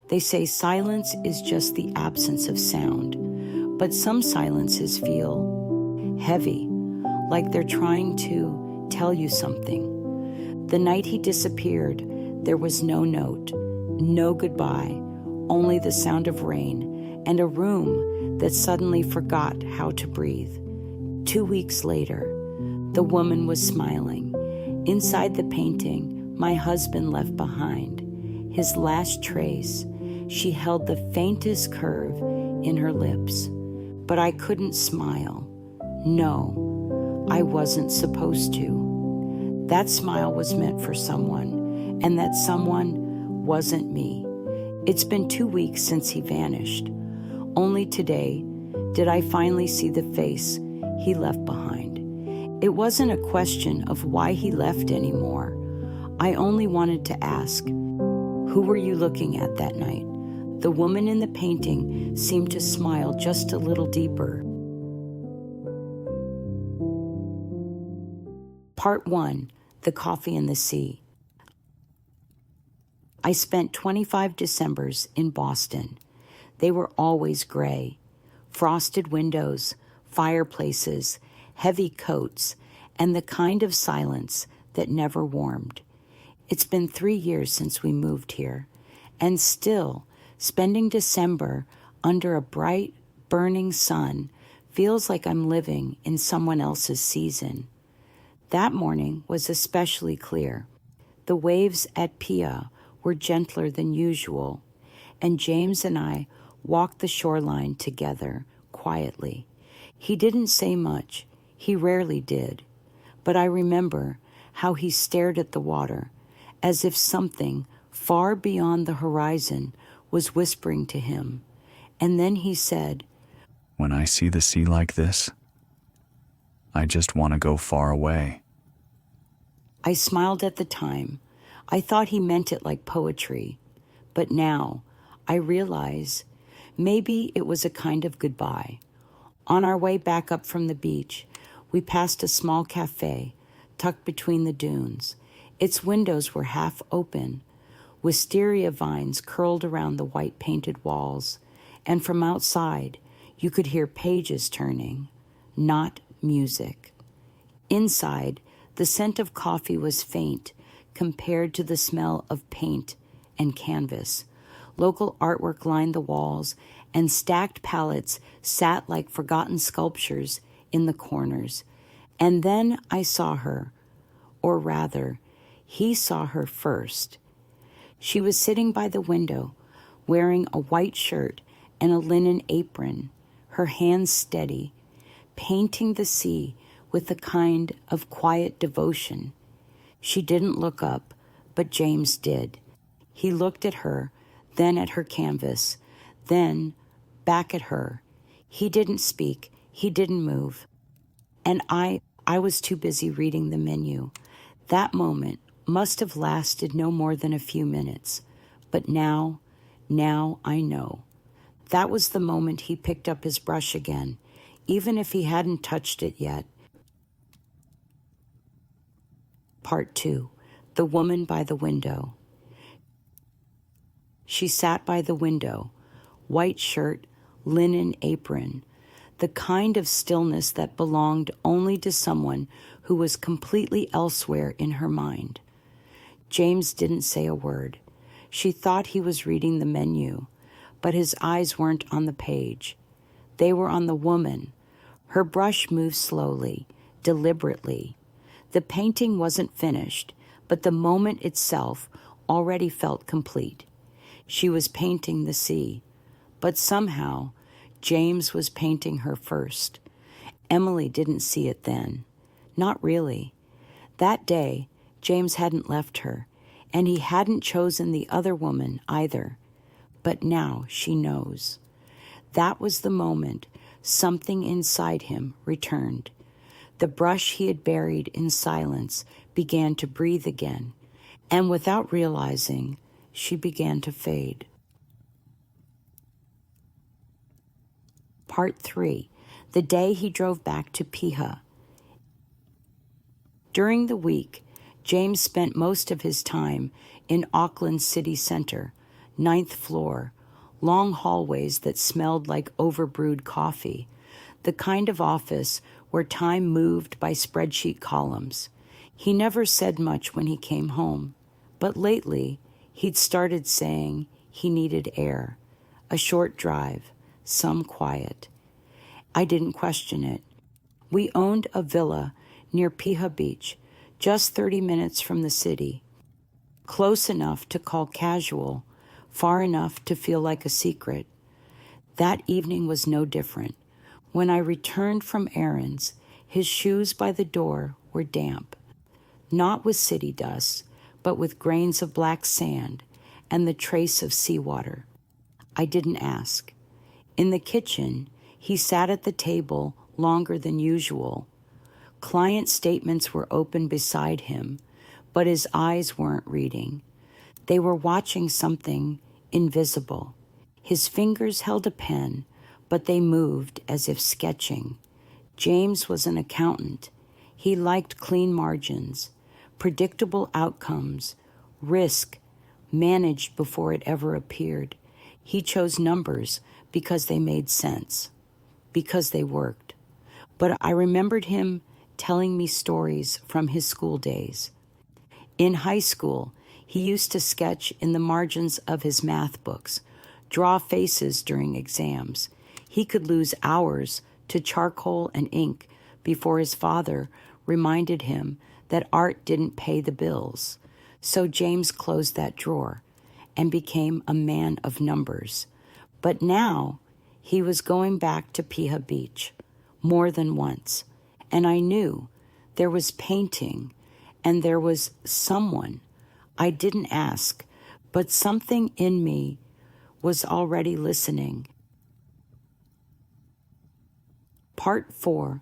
They say silence is just the absence of sound, but some silences feel heavy, like they're trying to tell you something. The night he disappeared, there was no note, no goodbye, only the sound of rain and a room that suddenly forgot how to breathe. 2 weeks later, the woman was smiling. Inside the painting, my husband left behind, his last trace. She held the faintest curve in her lips, but I couldn't smile. No, I wasn't supposed to. That smile was meant for someone, and that someone wasn't me. It's been 2 weeks since he vanished. Only today did I finally see the face he left behind. It wasn't a question of why he left anymore. I only wanted to ask, who were you looking at that night? The woman in the painting seemed to smile just a little deeper. Part 1, The Coffee and the Sea. I spent 25 Decembers in Boston. They were always gray. Frosted windows, fireplaces, heavy coats, and the kind of silence that never warmed. It's been 3 years since we moved here, and still, spending December under a bright, burning sun feels like I'm living in someone else's season. That morning was especially clear. The waves at Pia were gentler than usual, and James and I walked the shoreline together quietly. He didn't say much. He rarely did. But I remember how he stared at the water, as if something far beyond the horizon was whispering to him. And then he said, "When I see the sea like this, I just want to go far away." I smiled at the time. I thought he meant it like poetry. But now I realize maybe it was a kind of goodbye. On our way back up from the beach, we passed a small cafe tucked between the dunes. Its windows were half open. Wisteria vines curled around the white painted walls, and from outside you could hear pages turning, not music. Inside, the scent of coffee was faint compared to the smell of paint and canvas. Local artwork lined the walls, and stacked pallets sat like forgotten sculptures in the corners. And then I saw her, or rather, he saw her first. She was sitting by the window, wearing a white shirt and a linen apron, her hands steady, painting the sea with a kind of quiet devotion. She didn't look up, but James did. He looked at her, then at her canvas, then back at her. He didn't speak. He didn't move. And I was too busy reading the menu. That moment must have lasted no more than a few minutes. But now I know. That was the moment he picked up his brush again, even if he hadn't touched it yet. Part 2, The Woman by the Window. She sat by the window, white shirt, linen apron, the kind of stillness that belonged only to someone who was completely elsewhere in her mind. James didn't say a word. She thought he was reading the menu, but his eyes weren't on the page. They were on the woman. Her brush moved slowly, deliberately. The painting wasn't finished, but the moment itself already felt complete. She was painting the sea, but somehow James was painting her first. Emily didn't see it then. Not really. That day, James hadn't left her, and he hadn't chosen the other woman either. But now she knows. That was the moment something inside him returned. The brush he had buried in silence began to breathe again, and without realizing, she began to fade. Part 3, The Day He Drove Back to Piha. During the week, James spent most of his time in Auckland city center, Ninth floor, long hallways that smelled like overbrewed coffee, the kind of office where time moved by spreadsheet columns. He never said much when he came home, but lately he'd started saying he needed air, a short drive, some quiet. I didn't question it. We owned a villa near Piha Beach, just 30 minutes from the city, close enough to call casual, far enough to feel like a secret. That evening was no different. When I returned from errands, his shoes by the door were damp, not with city dust, but with grains of black sand and the trace of seawater. I didn't ask. In the kitchen, he sat at the table longer than usual. Client statements were open beside him, but his eyes weren't reading. They were watching something invisible. His fingers held a pen, but they moved as if sketching. James was an accountant. He liked clean margins, predictable outcomes, risk managed before it ever appeared. He chose numbers because they made sense, because they worked. But I remembered him telling me stories from his school days. In high school, he used to sketch in the margins of his math books, draw faces during exams. He could lose hours to charcoal and ink before his father reminded him that art didn't pay the bills. So James closed that drawer and became a man of numbers. But now he was going back to Piha Beach more than once, and I knew there was painting and there was someone. I didn't ask, but something in me was already listening. Part 4,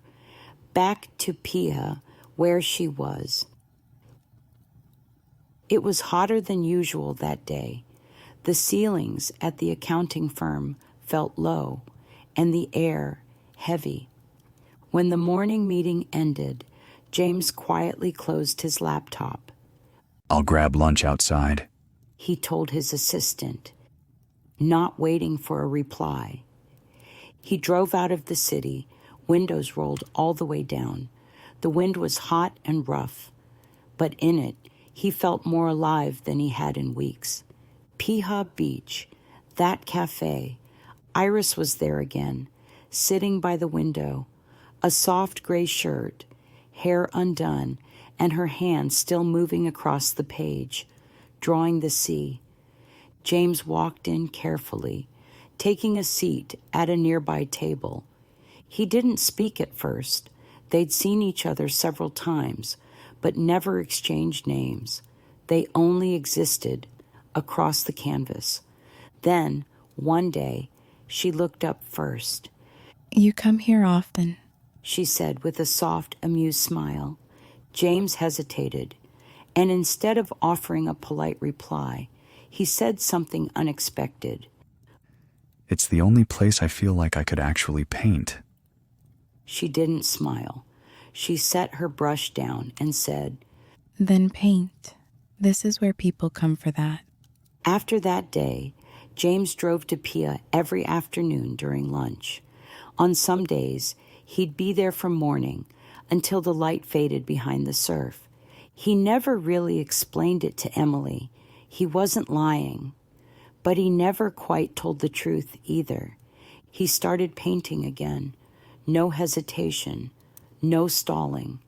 back to Piha, where she was. It was hotter than usual that day. The ceilings at the accounting firm felt low, and the air heavy. When the morning meeting ended, James quietly closed his laptop. I'll grab lunch outside, He told his assistant, not waiting for a reply. He drove out of the city, windows rolled all the way down. The wind was hot and rough, but in it, he felt more alive than he had in weeks. Piha Beach, that cafe. Iris was there again, sitting by the window, a soft gray shirt, hair undone, and her hand still moving across the page, drawing the sea. James walked in carefully, taking a seat at a nearby table. He didn't speak at first. They'd seen each other several times, but never exchanged names. They only existed across the canvas. Then, one day, she looked up first. You come here often, She said with a soft, amused smile. James hesitated, and instead of offering a polite reply, he said something unexpected. It's the only place I feel like I could actually paint. She didn't smile. She set her brush down and said, Then paint. This is where people come for that. After that day, James drove to Piha every afternoon during lunch. On some days, he'd be there from morning until the light faded behind the surf. He never really explained it to Emily. He wasn't lying, but he never quite told the truth either. He started painting again. No hesitation, no stalling.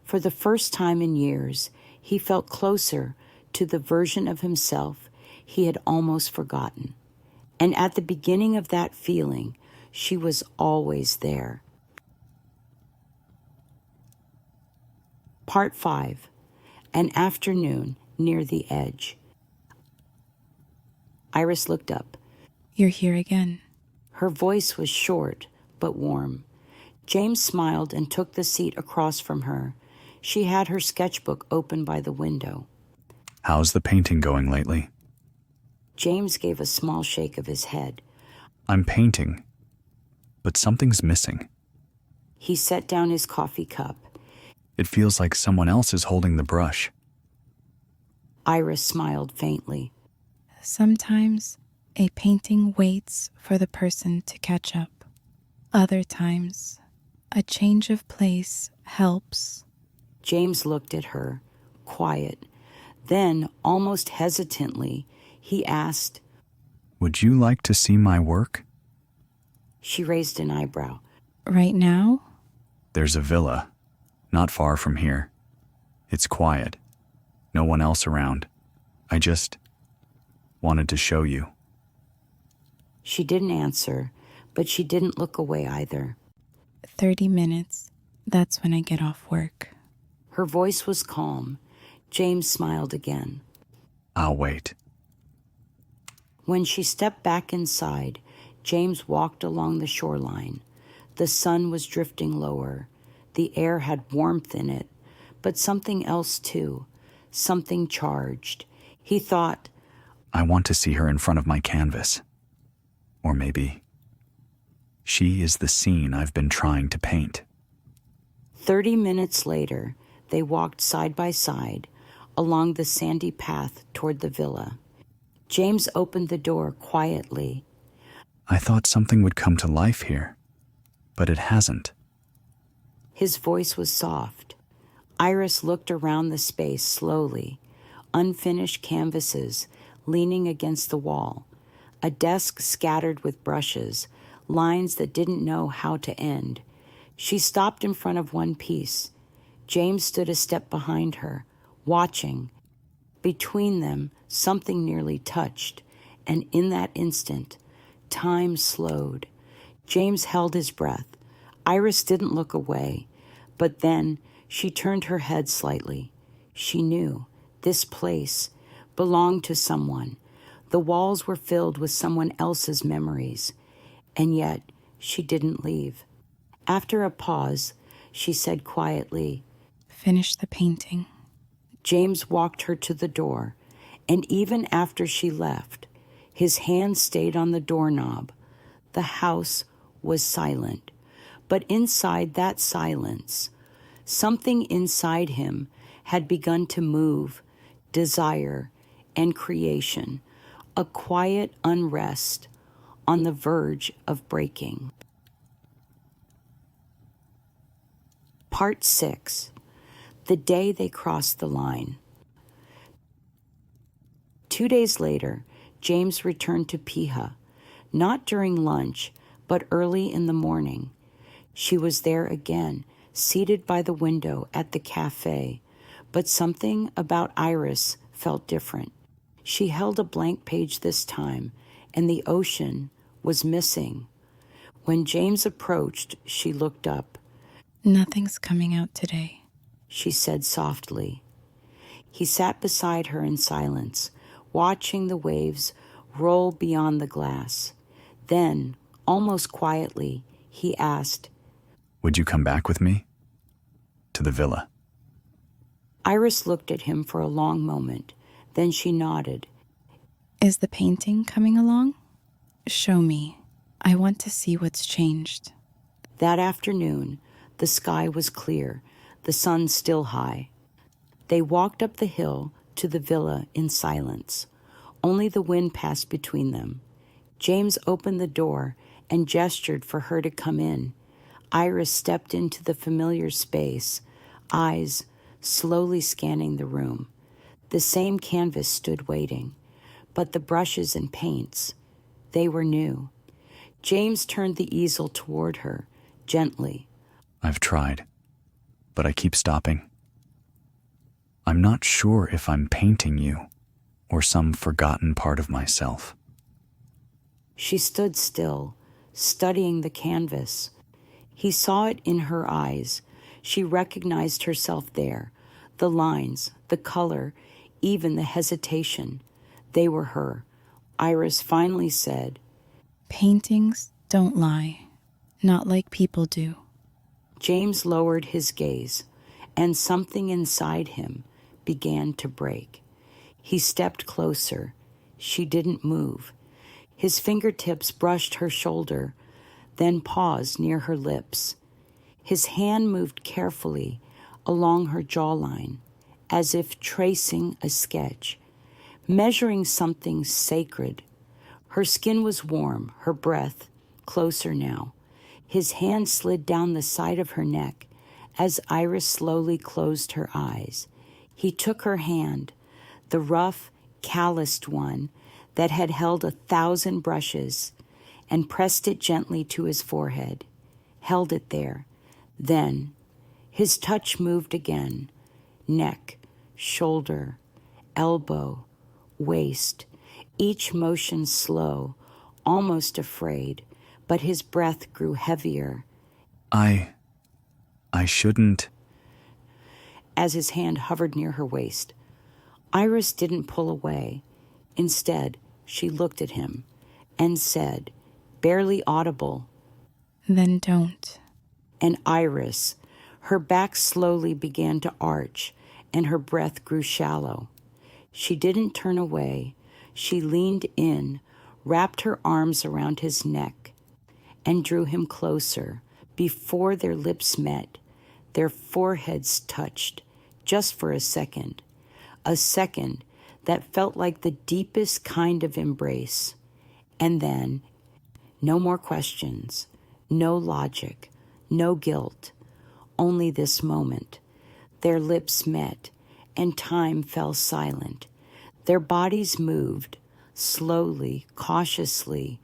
For the first time in years, he felt closer to the version of himself he had almost forgotten. And at the beginning of that feeling, she was always there. Part 5, an afternoon near the edge. Iris looked up. You're here again. Her voice was short but warm. James smiled and took the seat across from her. She had her sketchbook open by the window. How's the painting going lately? James gave a small shake of his head. I'm painting, but something's missing. He set down his coffee cup. It feels like someone else is holding the brush. Iris smiled faintly. Sometimes a painting waits for the person to catch up. Other times, a change of place helps. James looked at her, quiet. Then, almost hesitantly, he asked, Would you like to see my work? She raised an eyebrow. Right now? There's a villa, not far from here. It's quiet. No one else around. I just wanted to show you. She didn't answer, but she didn't look away either. 30 minutes. That's when I get off work. Her voice was calm. James smiled again. I'll wait. When she stepped back inside, James walked along the shoreline. The sun was drifting lower. The air had warmth in it, but something else too, something charged. He thought, I want to see her in front of my canvas. Or maybe she is the scene I've been trying to paint. 30 minutes later, they walked side by side along the sandy path toward the villa. James opened the door quietly. I thought something would come to life here, but it hasn't. His voice was soft. Iris looked around the space slowly. Unfinished canvases leaning against the wall. A desk scattered with brushes, lines that didn't know how to end. She stopped in front of one piece. James stood a step behind her, watching. Between them, something nearly touched, and in that instant, time slowed. James held his breath. Iris didn't look away, but then she turned her head slightly. She knew this place belonged to someone. The walls were filled with someone else's memories, and yet she didn't leave. After a pause, she said quietly, Finish the painting. James walked her to the door, and even after she left, his hand stayed on the doorknob. The house was silent, but inside that silence, something inside him had begun to move, desire, and creation, a quiet unrest on the verge of breaking. Part 6. The day they crossed the line. 2 days later, James returned to Piha, not during lunch, but early in the morning. She was there again, seated by the window at the cafe, but something about Iris felt different. She held a blank page this time, and the ocean was missing. When James approached, she looked up. Nothing's coming out today, She said softly. He sat beside her in silence, watching the waves roll beyond the glass. Then, almost quietly, he asked, Would you come back with me? To the villa. Iris looked at him for a long moment. Then she nodded. Is the painting coming along? Show me. I want to see what's changed. That afternoon, the sky was clear, the sun still high. They walked up the hill to the villa in silence. Only the wind passed between them. James opened the door and gestured for her to come in. Iris stepped into the familiar space, eyes slowly scanning the room. The same canvas stood waiting, but the brushes and paints, they were new. James turned the easel toward her, gently. I've tried, but I keep stopping. I'm not sure if I'm painting you or some forgotten part of myself. She stood still, studying the canvas. He saw it in her eyes. She recognized herself there. The lines, the color, even the hesitation. They were her. Iris finally said, Paintings don't lie, not like people do. James lowered his gaze, and something inside him began to break. He stepped closer. She didn't move. His fingertips brushed her shoulder, then paused near her lips. His hand moved carefully along her jawline, as if tracing a sketch. measuring something sacred. Her skin was warm, her breath closer now. His hand slid down the side of her neck as Iris slowly closed her eyes. He took her hand, the rough, calloused one that had held 1,000 brushes, and pressed it gently to his forehead, held it there. Then his touch moved again, neck, shoulder, elbow, waist, each motion slow, almost afraid, but his breath grew heavier. I shouldn't. As his hand hovered near her waist, Iris didn't pull away. Instead, she looked at him and said, barely audible, Then don't. and Iris, her back slowly began to arch and her breath grew shallow. She didn't turn away. She leaned in, wrapped her arms around his neck, and drew him closer. Before their lips met, their foreheads touched, just for a second that felt like the deepest kind of embrace. And then, no more questions, no logic, no guilt, only this moment. Their lips met, and time fell silent. Their bodies moved, slowly, cautiously,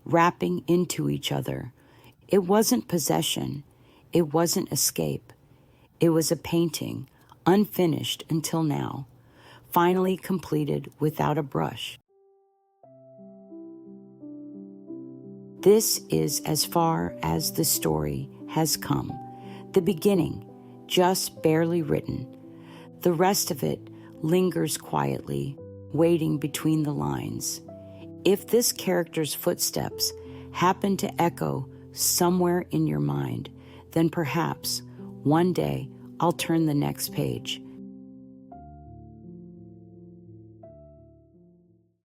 wrapping into each other. It wasn't possession. It wasn't escape. It was a painting, unfinished until now, finally completed without a brush. This is as far as the story has come. The beginning, just barely written. The rest of it lingers quietly, waiting between the lines. If this character's footsteps happen to echo somewhere in your mind, then perhaps one day I'll turn the next page